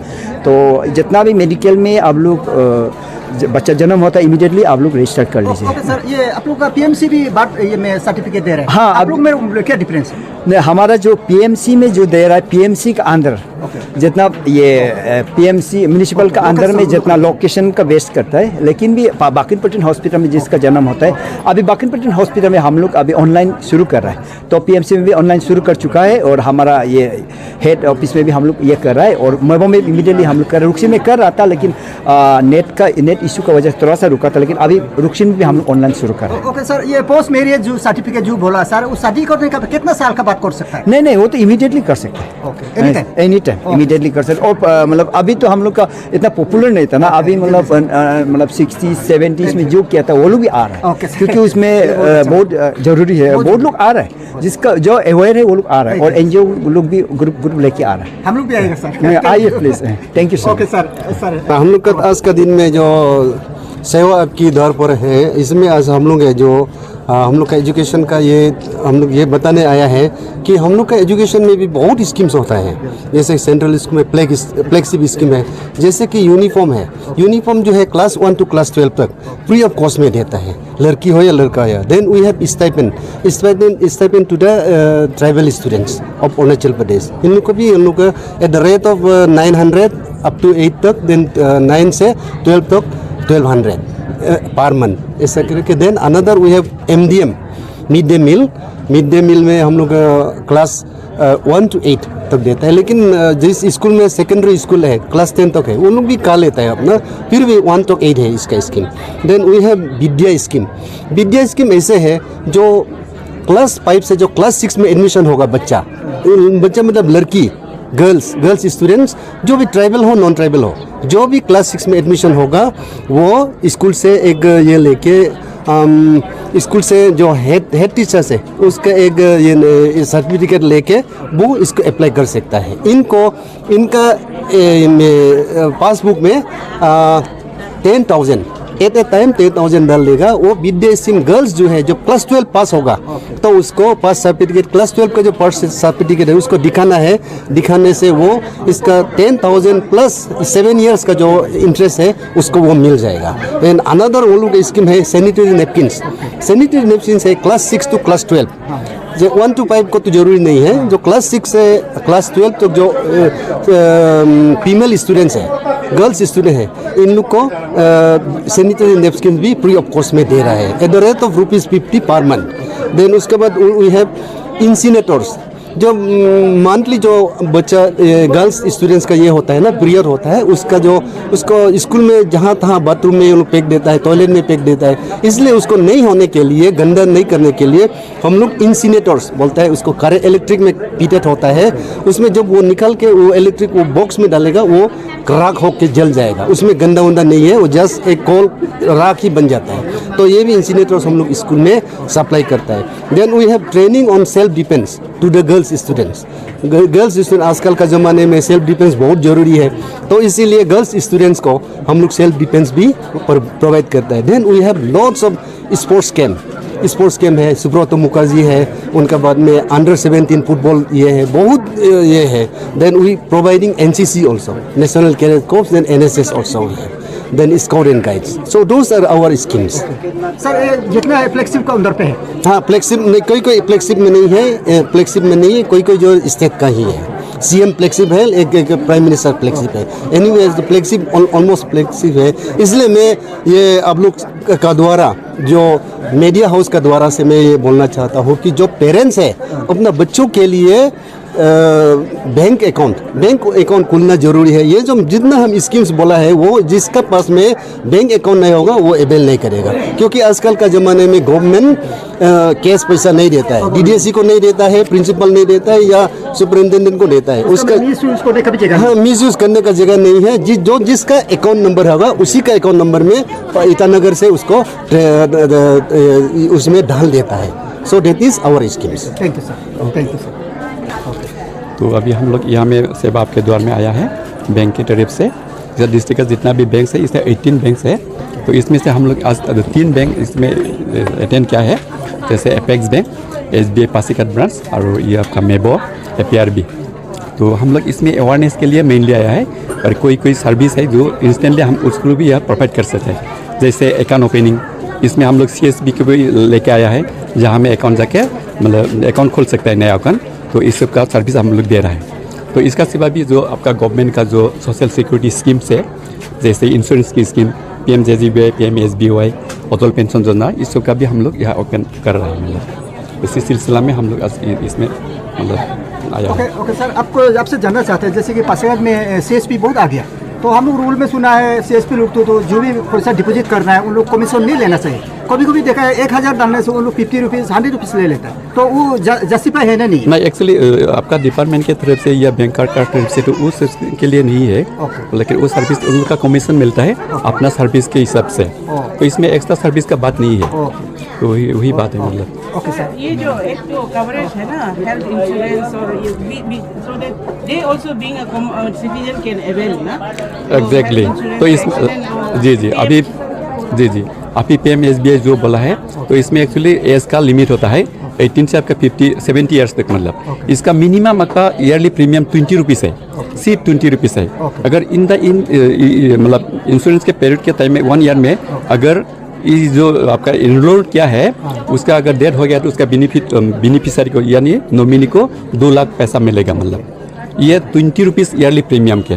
तो जितना भी मेडिकल में आप लोग बच्चा जन्म होता है इमीडिएटली आप लोग रजिस्टर कर लीजिए। ओके सर, ये आप लोग का पीएमसी भी बात ये में सर्टिफिकेट दे रहे हैं। हाँ, आप लोग में क्या डिफरेंस है? नहीं, हमारा जो पीएमसी में जो दे रहा है, पीएमसी का अंदर जितना ये पीएमसी म्यूनिसिपल का अंदर में जितना लोकेशन का बेस्ट करता है, लेकिन भी बाकिनपट्टन हॉस्पिटल में जिसका जन्म होता है, अभी बाकिनपट्टन हॉस्पिटल में हम लोग अभी ऑनलाइन शुरू कर रहा है। तो पीएमसी में भी ऑनलाइन शुरू कर चुका है और हमारा ये हेड ऑफिस में भी हम लोग ये कर रहा है। और मेबो में इमीडिएटली हम लोग कर रहे हैं। रुक्सी में कर रहा था, लेकिन नेट इशू का वजह से थोड़ा सा रुका था, लेकिन अभी रुक्सी में भी हम लोग ऑनलाइन शुरू कर रहे हैं। ओके सर, ये पोस्ट मैरिज जो सर्टिफिकेट जो बोला सर, उस शादी करने का कितना साल का बात कर सकता है? नहीं, वो तो इमीडिएटली कर सकते हैं। ओके, एनी टाइम इमीडिएटली कर सकते। और मतलब अभी तो हम लोग का इतना पॉपुलर नहीं था ना, अभी मतलब 60s 70s में जो किया था वो लोग भी आ रहा है, क्योंकि उसमें बहुत जरूरी है। बहुत लोग आ रहा है, जिसका जो अवेयर है वो लोग आ रहा है, और एनजीओ लोग भी ग्रुप लेके आ रहा है। हम लोग भी आएंगे सर। आइए please, thank you sir. Okay sir. हम लोग का आज का दिन में जो सेवा आपकी दौर पर है, इसमें आज हम लोग है जो हम लोग का एजुकेशन का ये हम लोग ये बताने आया है कि हम लोग का एजुकेशन में भी बहुत स्कीम्स होता है। जैसे सेंट्रल स्कूल में फ्लेक्सिबल स्कीम है, जैसे कि यूनिफॉर्म है। यूनिफॉर्म जो है क्लास 1 to क्लास 12 तक फ्री ऑफ कॉस्ट में देता है, लड़की हो या लड़का हो। Then we have stipend to the tribal students of Arunachal Pradesh. इन लोग को भी इन लोग at the rate of 900 up to 8 तक, देन 9 से 12 तक 1200 पर मंथ ऐसा करके। Then another we have MDM, mid day meal में हम लोग क्लास 1 to 8 तक देता है। लेकिन जिस स्कूल में सेकेंडरी स्कूल है क्लास 10 तक है वो लोग भी खा लेता है अपना, फिर भी 1 to 8 है इसका scheme. Then we have Vidya scheme ऐसे है जो क्लास 5 से जो क्लास 6 में एडमिशन होगा बच्चा मतलब लड़की गर्ल्स स्टूडेंट्स जो भी ट्राइबल हो नॉन ट्राइबल हो, जो भी क्लास 6 में एडमिशन होगा वो स्कूल से एक ये लेके स्कूल से जो हेड टीचर से उसका एक ये सर्टिफिकेट लेके वो इसको अप्लाई कर सकता है। इनका पासबुक में 10,000 एट ए टाइम 10,000 डाल देगा। वो विद्या स्कीम गर्ल्स जो है जो क्लास 12 पास होगा तो उसको पास सर्टिफिकेट क्लास 12 का जो पास सर्टिफिकेट है उसको दिखाना है। दिखाने से वो इसका 10,000 प्लस 7 इयर्स का जो इंटरेस्ट है उसको वो मिल जाएगा। एंड अनदर वो लोग स्कीम है सैनिटरी नैपकिन्स है क्लास 6 टू क्लास 12। जो 1 to 5 को तो जरूरी नहीं है, जो क्लास 6 से क्लास 12 तक जो फीमेल स्टूडेंट्स है गर्ल्स स्टूडेंट है इन लोग को सैनिटरी नैपकिन भी फ्री ऑफ कॉस्ट में दे रहा है eight the rate of ₹50 per month. Then उसके बाद वी हैव इंसिनेटर्स जो मंथली जो बच्चा गर्ल्स स्टूडेंट्स का ये होता है ना पीरियड होता है उसका जो उसको स्कूल में जहाँ तहाँ बाथरूम में लोग फेंक देता है, टॉयलेट में फेंक देता है, इसलिए उसको नहीं होने के लिए गंदा नहीं करने के लिए हम लोग इंसिनेटर्स बोलता है उसको करंट इलेक्ट्रिक में पीटेड होता है। उसमें जब वो निकल के वो इलेक्ट्रिक वो बॉक्स में डालेगा वो राख होकर जल जाएगा, उसमें गंदा वंदा नहीं है, वो जस्ट एक कोल राख ही बन जाता है। तो ये भी इंसिनेटर्स हम लोग स्कूल में सप्लाई करता है। Then we have training on self defence to the girls students आजकल का ज़माने में सेल्फ डिफेंस बहुत ज़रूरी है, तो इसीलिए गर्ल्स स्टूडेंट्स को हम लोग सेल्फ डिफेंस भी प्रोवाइड करता है। Then we have lots of sports camp है, सुब्रतो मुखर्जी है, उनका बाद में अंडर 17 फुटबॉल ये है, बहुत ये है। Then we providing NCC also, national cadet corps, then NSS also है, then scout and guides. So those are our schemes. Sir जितना है फ्लेक्सिब का अंदर पे है? हाँ फ्लेक्सिब नहीं, कोई फ्लेक्सिब में नहीं है, फ्लेक्सिब में नहीं है, कोई जो स्टेट का ही है। CM फ्लेक्सिब है, एक प्राइम मिनिस्टर फ्लेक्सिब है। एनीवेज फ्लेक्सिब ऑलमोस्ट फ्लेक्सिब है। इसलिए मैं ये आप लोग का द्वारा जो मीडिया हाउस का द्वारा से मैं ये बोलना चाहता हूँ कि जो पेरेंट्स है अपना बच्चों के लिए बैंक अकाउंट खोलना जरूरी है। ये जो जितना हम स्कीम्स बोला है वो जिसका पास में बैंक अकाउंट नहीं होगा वो अवेल नहीं करेगा, क्योंकि आजकल का ज़माने में गवर्नमेंट कैश पैसा नहीं देता है, DDSC को नहीं देता है, प्रिंसिपल नहीं देता है या सुपरिटेंडेंट को देता है। उसका मिसयूज करने का जगह नहीं है। जो जिसका अकाउंट नंबर होगा उसी का अकाउंट नंबर में ईटानगर से उसको उसमें डाल देता है। So that is our schemes. Thank you sir, thank you sir. तो अभी हम लोग यहाँ में सेवा आपके द्वार में आया है बैंक की तरफ से। डिस्ट्रिक्ट का जितना भी बैंक है इसमें 18 बैंक है, तो इसमें से हम लोग आज 3 बैंक इसमें अटेंड किया है, जैसे apex bank, SBI Pasighat branch और ये आपका मेबो APRB। तो हम लोग इसमें अवेयरनेस के लिए मेनली आया है, और कोई सर्विस है जो इंस्टेंटली हम उसको भी यहाँ प्रोवाइड कर सकते हैं, जैसे अकाउंट ओपनिंग। इसमें हम लोग CSB को भी लेके आया है, जहाँ में अकाउंट जाके मतलब अकाउंट खोल सकता है नया अकाउंट, तो इस सब का सर्विस हम लोग दे रहा है। तो इसका सिवा भी जो आपका गवर्नमेंट का जो सोशल सिक्योरिटी स्कीम्स है, जैसे इंश्योरेंस की स्कीम, PMJJBY, PMSBY, अटल पेंशन योजना, इस सब का भी हम लोग यहाँ ओपन कर रहे हैं। मतलब इसी सिलसिला में हम लोग इसमें मतलब आया। ओके सर, आपसे जानना चाहते हैं, जैसे कि पासीघाट में CSP बहुत आ गया, तो हम लोग रूल में सुना है CSP लोग तो जो भी पैसा डिपॉजिट करना है उन लोग कमीशन नहीं लेना चाहिए। कभी देखा है 1000 डालने से उन लोग 50 रुपीज़ 100 रुपीज़ ले लेता है, तो वो जस्टिफाई है ना? नहीं एक्चुअली आपका डिपार्टमेंट की तरफ से या बैंक का तरफ से तो उस के लिए नहीं है, लेकिन वो सर्विस उनका कमीशन मिलता है अपना सर्विस के हिसाब से, तो इसमें एक्स्ट्रा सर्विस का बात नहीं है। तो वही बात है मतलब। ओके सर, ये जो एक तो कवरेज है ना हेल्थ इंश्योरेंस और ये so that they also being a citizen can avail ना। एग्जैक्टली, तो इसमें जी अभी PMSBY जो बोला है, तो इसमें एक्चुअली एज का लिमिट होता है 18 से आपका 70 ईयर्स तक। मतलब इसका मिनिमम आपका ईयरली प्रीमियम 20 रुपीज़ है, सिर्फ 20 रुपीज़ है। अगर इन मतलब इंश्योरेंस के पीरियड के टाइम में 1 ईयर में अगर ये जो आपका इनरोल किया है उसका अगर डेथ हो गया तो उसका बेनिफिशियरी को यानी नॉमिनी को 2 लाख पैसा मिलेगा। मतलब ये 20 रुपीज़ ईयरली प्रीमियम के,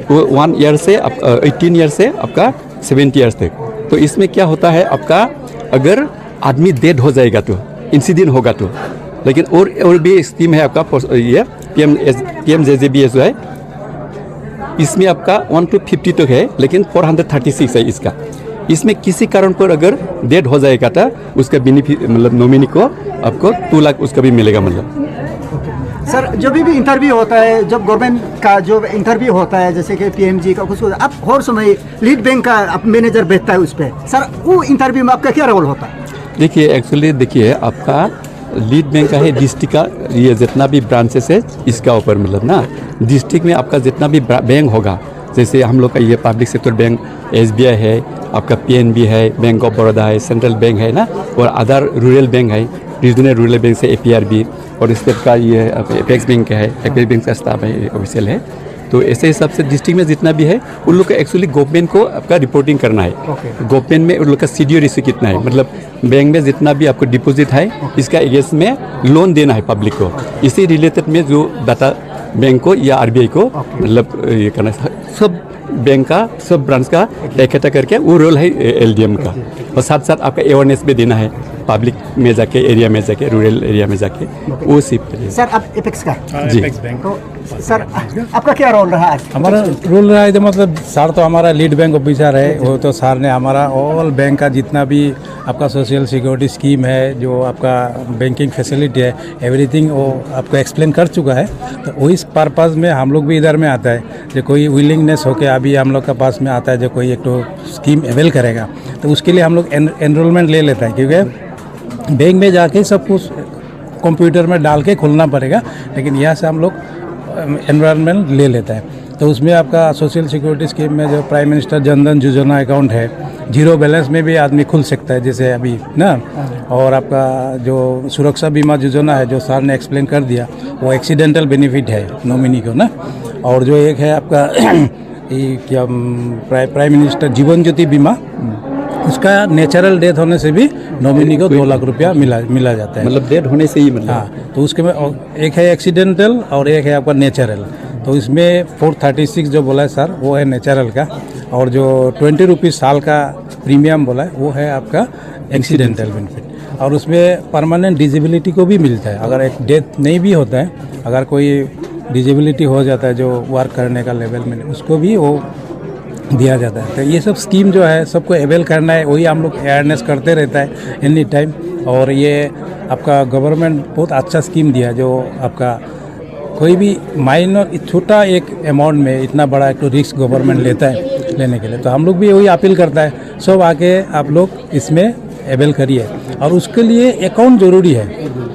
वो 1 ईयर से 18 ईयर से आपका 70 ईयर्स तक। तो इसमें क्या होता है आपका, अगर आदमी डेड हो जाएगा तो इंसिडेंट होगा तो, लेकिन और भी स्कीम है आपका ये PMJJBS जो है, इसमें आपका 1 to 50 तक है, लेकिन 436 है इसका। इसमें किसी कारण पर अगर डेड हो जाएगा तो उसका बेनिफिट मतलब नॉमिनी को आपको 2 लाख उसका भी मिलेगा मतलब। सर जो भी इंटरव्यू होता है, जब गवर्नमेंट का जो इंटरव्यू होता है जैसे कि PMG का कुछ, अब हर समय लीड बैंक का मैनेजर बैठता है उस पर, सर वो इंटरव्यू में आपका क्या रोल होता है? देखिए एक्चुअली देखिए आपका लीड बैंक का है डिस्ट्रिक्ट का, ये जितना भी ब्रांचेस है इसका ऊपर मतलब ना, डिस्ट्रिक्ट में आपका जितना भी बैंक होगा, जैसे हम लोग का ये पब्लिक सेक्टर बैंक SBI है, आपका PNB है, बैंक ऑफ बड़ौदा है, सेंट्रल बैंक है ना, और अदर रूरल बैंक है, रीजनल रूरल बैंक से APRB, और स्टेट का ये एपेक्स बैंक का है, एपेक्स बैंक का स्टाफ है ऑफिशियल है। तो ऐसे हिसाब से डिस्ट्रिक्ट में जितना भी है उन लोग का एक्चुअली गवर्नमेंट को आपका रिपोर्टिंग करना है। गवर्नमेंट में उन लोग का CDO रेशियो कितना है, मतलब बैंक में जितना भी आपको डिपॉजिट है इसका अगेंस्ट में लोन देना है पब्लिक को, इसी रिलेटेड में जो डाटा बैंक को या RBI को मतलब ये करना है। सब बैंक का सब ब्रांच का इकट्ठा करके वो रोल है LDM का, और साथ साथ आपका अवेयरनेस भी देना है पब्लिक में जाके, एरिया में जाके, रूरल एरिया में जाके, वो सिर्फ। सर अब एपेक्स का जी बैंक, तो सर आपका क्या रोल रहा है? हमारा रोल रहा है तो मतलब सर तो हमारा लीड बैंक ऑफिसर है, वो तो सर ने हमारा ऑल बैंक का जितना भी आपका सोशल सिक्योरिटी स्कीम है, जो आपका बैंकिंग फैसिलिटी है, एवरीथिंग वो आपको एक्सप्लेन कर चुका है। तो वो इस पर्पज़ में हम लोग भी इधर में आता है, जो कोई विलिंगनेस होकर अभी हम लोग के पास में आता है, जो कोई एक तो स्कीम अवेल करेगा, तो उसके लिए हम लोग एनरोलमेंट ले लेते हैं, क्योंकि बैंक में जाके सब कुछ कंप्यूटर में डाल के खोलना पड़ेगा, लेकिन यहाँ से हम लोग एनरोलमेंट ले लेता है। तो उसमें आपका सोशल सिक्योरिटी स्कीम में जो प्राइम मिनिस्टर जनधन योजना अकाउंट है, 0 बैलेंस में भी आदमी खुल सकता है जैसे अभी ना, और आपका जो सुरक्षा बीमा योजना है जो सर ने एक्सप्लेन कर दिया, वो एक्सीडेंटल बेनिफिट है नॉमिनी को ना, और जो एक है आपका ये क्या प्राइम मिनिस्टर जीवन ज्योति बीमा, उसका नेचुरल डेथ होने से भी नॉमिनी को 2 लाख रुपया मिला जाता है, मतलब डेथ होने से ही मतलब। हाँ, तो उसके में एक है एक्सीडेंटल और एक है आपका नेचुरल। तो इसमें 436 जो बोला है सर वो है नेचुरल का, और जो 20 रुपीज़ साल का प्रीमियम बोला है वो है आपका एक्सीडेंटल बेनिफिट। और उसमें परमानेंट डिजेबिलिटी को भी मिलता है, अगर एक डेथ नहीं भी होता है, अगर कोई डिजेबिलिटी हो जाता है जो वर्क करने का लेवल में, उसको भी वो दिया जाता है। तो ये सब स्कीम जो है सबको अवेल करना है, वही हम लोग अवेयरनेस करते रहता है एनी टाइम। और ये आपका गवर्नमेंट बहुत अच्छा स्कीम दिया, जो आपका कोई भी माइनर छोटा एक अमाउंट में इतना बड़ा एक तो रिस्क गवर्नमेंट लेता है लेने के लिए, तो हम लोग भी वही अपील करता है, सब आके आप लोग इसमें अवेल करिए। और उसके लिए अकाउंट ज़रूरी है,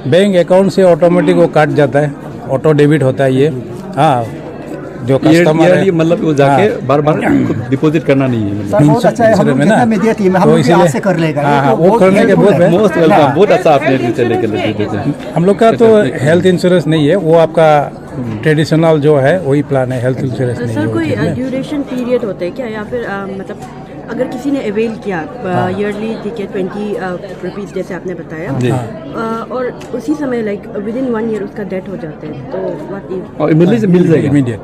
बैंक अकाउंट से ऑटोमेटिक वो काट जाता है, ऑटो डेबिट होता है ये। हाँ, जो कस्टमर है मतलब वो जाके बार बार डिपॉजिट करना नहीं है, बहुत अच्छा है, हम लोग कितना मीडिया टीम है, हम लोग यहाँ से कर लेगा। हाँ, वो करने के बहुत मोस्ट वेलकम, बहुत अच्छा आपने हम लोग का तो हेल्थ इंश्योरेंस नहीं है, वो आपका ट्रेडिशनल जो है वही प्लान है, हेल्थ इंश्योरेंस नहीं है। सर कोई ड्यूरेशन पीरियड होता है क्या, या फिर मतलब अगर किसी ने अवेल किया ईयरली, ठीक है 20 रुपीज़ जैसे आपने बताया, और उसी समय लाइक विद इन 1 ईयर उसका डेथ हो जाता है, तो व्हाट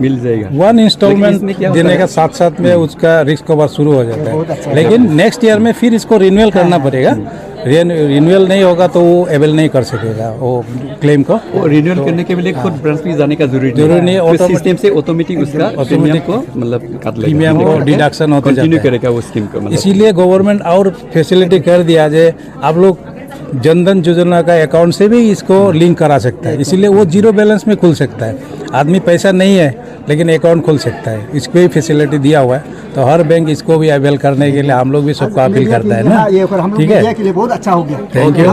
मिल जाएगा 1 इंस्टॉलमेंट देने का साथ साथ में उसका रिस्क कवर शुरू हो जाता है। लेकिन नेक्स्ट ईयर में फिर इसको रिन्यूअल करना पड़ेगा, रिन्यूअल नहीं होगा तो वो अवेल नहीं कर सकेगा वो क्लेम को। रिन्यूअल करने के लिए खुद ब्रांच में जाने का जरूरी नहीं है, सिस्टम से ऑटोमेटिक उसका प्रीमियम को मतलब काट लेगा, प्रीमियम को डिडक्शन होता जाता है, कंटिन्यू करेगा वो स्कीम को। इसीलिए गवर्नमेंट और फैसिलिटी कर दिया जाए, आप लोग जनधन योजना का अकाउंट से भी इसको लिंक करा सकता है, इसीलिए वो 0 बैलेंस में खुल सकता है। आदमी पैसा नहीं है लेकिन अकाउंट खुल सकता है, इसको भी फैसिलिटी दिया हुआ है। तो हर बैंक इसको भी अवेल करने के लिए हम लोग भी सबको अपील करता है ना, ठीक है। के लिए बहुत अच्छा हो गया, thank you,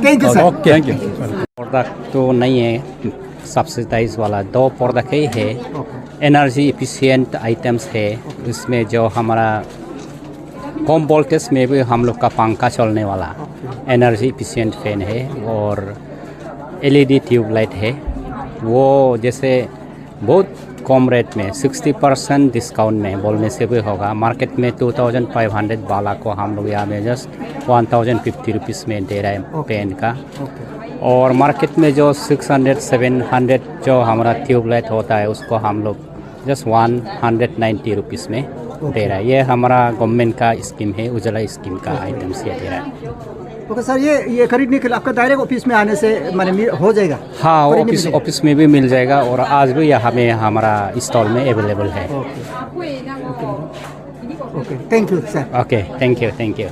thank you sir. Okay, thank you. Product तो नहीं है सब्सिडाइज वाला, 2 प्रोडक्ट ही है, एनर्जी एफिशिएंट आइटम्स है। इसमें जो हमारा कम वोल्टेज में भी हम लोग का पंखा चलने वाला एनर्जी एफिशिएंट फैन है, और LED ट्यूबलाइट है। वो जैसे बहुत कम रेट में 60% डिस्काउंट में बोलने से भी होगा, मार्केट में 2500 वाला को हम लोग यहाँ में जस्ट 1050 रुपीज़ में दे रहे हैं पेन का। और मार्केट में जो 600-700 जो हमारा ट्यूबलाइट होता है उसको हम लोग जस्ट 190 रुपीज़ में दे रहा है। ये हमारा गवर्नमेंट का स्कीम है, उजाला स्कीम का आइटम्स ये दे रहा है। ओके सर, ये खरीदने के लिए आपका डायरेक्ट ऑफिस में आने से माने हो जाएगा? हाँ, ऑफिस में भी मिल जाएगा और आज भी यहाँ में हमारा स्टॉल में अवेलेबल है। Okay, thank you sir. Okay, thank you.